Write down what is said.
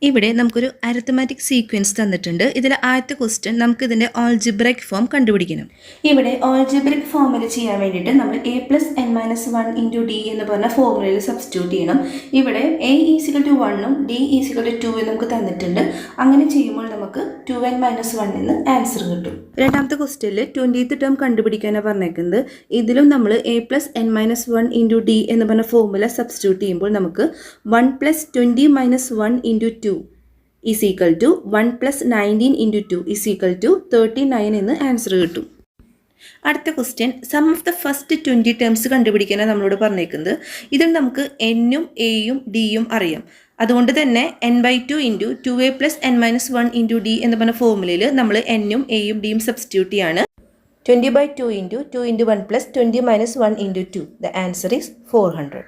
ഇവിടെ നമുക്കൊരു arithmetic sequence തന്നിട്ടുണ്ട്. ഇതിൽ ആദ്യത്തെ ക്വസ്റ്റ്യൻ നമുക്ക് ഇതിൻ്റെ ഓൾജിബ്രൈക് ഫോം കണ്ടുപിടിക്കണം. ഇവിടെ ഓൾജിബ്രൈക് ഫോമിൽ ചെയ്യാൻ വേണ്ടിയിട്ട് നമ്മൾ a+n-1 ഇൻറ്റു ഡി എന്ന് പറഞ്ഞ ഫോർമുലയിൽ സബ്സ്റ്റിറ്റ്യൂട്ട് ചെയ്യണം. ഇവിടെ a = 1ഉം d = 2 നമുക്ക് തന്നിട്ടുണ്ട്. അങ്ങനെ ചെയ്യുമ്പോൾ നമുക്ക് 2n-1 എന്ന് ആൻസർ കിട്ടും. രണ്ടാമത്തെ ക്വസ്റ്റ്യനിൽ 20th ടേം കണ്ടുപിടിക്കാനാണ് പറഞ്ഞേക്കുന്നത്. ഇതിലും നമ്മൾ a+n-1 ഇൻറ്റു ഡി എന്ന് പറഞ്ഞ ഫോർമുല സബ്സ്റ്റിറ്റ്യൂട്ട് ചെയ്യുമ്പോൾ നമുക്ക് 1 + 20 - 1 into 2 is equal to 1 + 19 into 2 is equal to 39 എന്ന് ആൻസർ കിട്ടും. അടുത്ത question sum of the first 20 terms കണ്ടുപിടിക്കാനാണ് നമ്മളോട് പറഞ്ഞേക്കുന്നത്. ഇതിൽ നമുക്ക് എന്നും എയും ഡിയും അറിയാം. അതുകൊണ്ട് തന്നെ n/2 into 2a + n-1 into D എന്ന് പറഞ്ഞ ഫോർമുലയിൽ നമ്മൾ എന്നും എയും ഡിയും സബ്സ്റ്റിറ്റ്യൂട്ട് ചെയ്യാണ്. 20/2 into 2 into 1 + 20 - 1 into 2 the answer is 400.